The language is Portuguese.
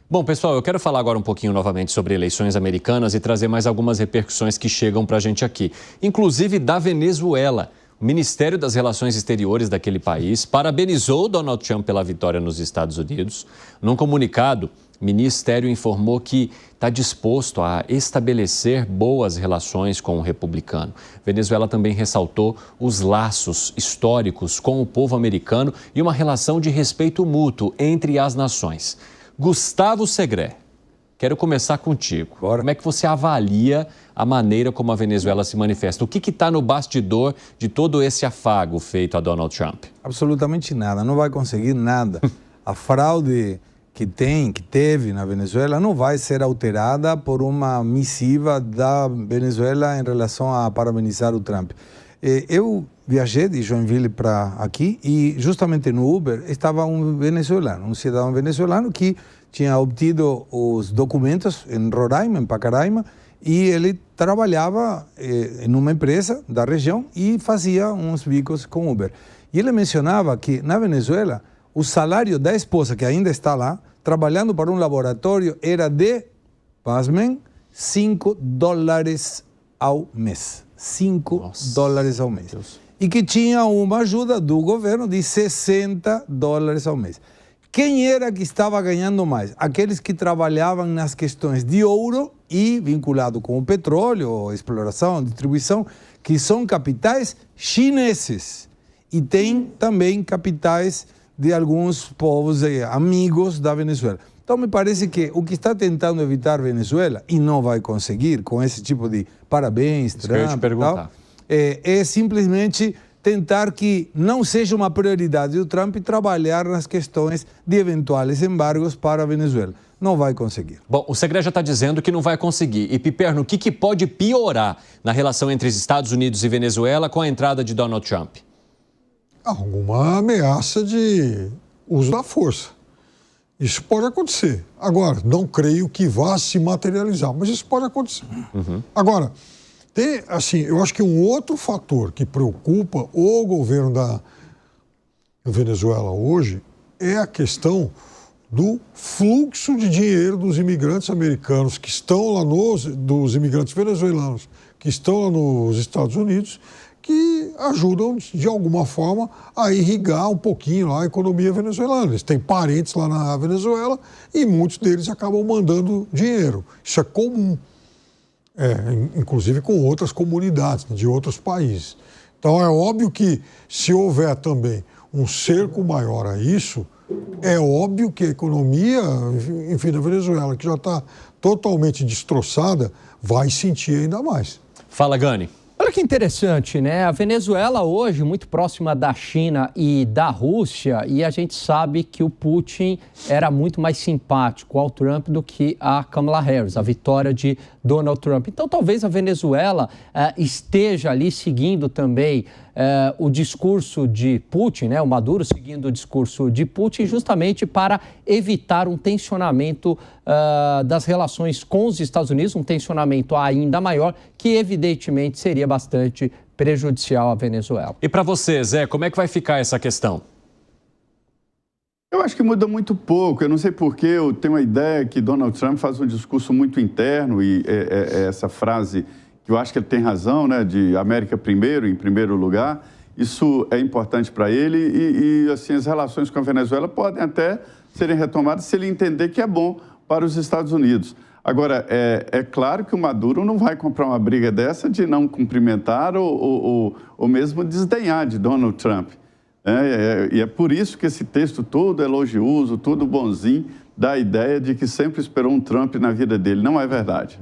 Bom, pessoal, eu quero falar agora um pouquinho novamente sobre eleições americanas e trazer mais algumas repercussões que chegam para a gente aqui, inclusive da Venezuela. O Ministério das Relações Exteriores daquele país parabenizou Donald Trump pela vitória nos Estados Unidos. Num comunicado, o Ministério informou que está disposto a estabelecer boas relações com o republicano. Venezuela também ressaltou os laços históricos com o povo americano e uma relação de respeito mútuo entre as nações. Gustavo Segré, quero começar contigo. Bora. Como é que você avalia a maneira como a Venezuela se manifesta? O que está no bastidor de todo esse afago feito a Donald Trump? Absolutamente nada, não vai conseguir nada. A fraude que teve na Venezuela não vai ser alterada por uma missiva da Venezuela em relação a parabenizar o Trump. Eu viajei de Joinville para aqui e justamente no Uber estava um venezuelano, um cidadão venezuelano que tinha obtido os documentos em Roraima, em Pacaraima, e ele trabalhava em uma empresa da região e fazia uns bicos com Uber. E ele mencionava que na Venezuela o salário da esposa, que ainda está lá, trabalhando para um laboratório, era de, pasmem, $5 ao mês. $5 ao mês. Deus. E que tinha uma ajuda do governo de $60 ao mês. Quem era que estava ganhando mais? Aqueles que trabalhavam nas questões de ouro e vinculado com o petróleo, exploração, distribuição, que são capitais chineses. E tem também capitais de alguns povos amigos da Venezuela. Então, me parece que o que está tentando evitar Venezuela, e não vai conseguir com esse tipo de parabéns, Isso que eu ia te perguntar. tal, é simplesmente tentar que não seja uma prioridade do Trump trabalhar nas questões de eventuais embargos para a Venezuela. Não vai conseguir. Bom, o Segré já está dizendo que não vai conseguir. E, Piperno, o que pode piorar na relação entre os Estados Unidos e Venezuela com a entrada de Donald Trump? Alguma ameaça de uso da força. Isso pode acontecer. Agora, não creio que vá se materializar, mas isso pode acontecer. Agora, tem, assim, eu acho que um outro fator que preocupa o governo da Venezuela hoje é a questão do fluxo de dinheiro dos imigrantes americanos que estão lá dos imigrantes venezuelanos que estão lá nos Estados Unidos, que ajudam, de alguma forma, a irrigar um pouquinho lá a economia venezuelana. Eles têm parentes lá na Venezuela e muitos deles acabam mandando dinheiro. Isso é comum, inclusive com outras comunidades, de outros países. Então, é óbvio que, se houver também um cerco maior a isso, é óbvio que a economia, enfim, da Venezuela, que já está totalmente destroçada, vai sentir ainda mais. Fala, Gani. Olha que interessante, né? A Venezuela hoje, muito próxima da China e da Rússia, e a gente sabe que o Putin era muito mais simpático ao Trump do que a Kamala Harris, a vitória de Donald Trump. Então, talvez a Venezuela esteja ali seguindo também o discurso de Putin, né? O Maduro seguindo o discurso de Putin, justamente para evitar um tensionamento das relações com os Estados Unidos, um tensionamento ainda maior, que evidentemente seria bastante prejudicial à Venezuela. E para você, Zé, como é que vai ficar essa questão? Eu acho que muda muito pouco. Eu não sei porquê, eu tenho a ideia que Donald Trump faz um discurso muito interno e essa frase, que eu acho que ele tem razão, né, de América primeiro, em primeiro lugar, isso é importante para ele e assim, as relações com a Venezuela podem até serem retomadas se ele entender que é bom para os Estados Unidos. Agora, é claro que o Maduro não vai comprar uma briga dessa de não cumprimentar ou mesmo desdenhar de Donald Trump. E é por isso que esse texto todo elogioso, todo bonzinho, dá a ideia de que sempre esperou um Trump na vida dele. Não é verdade.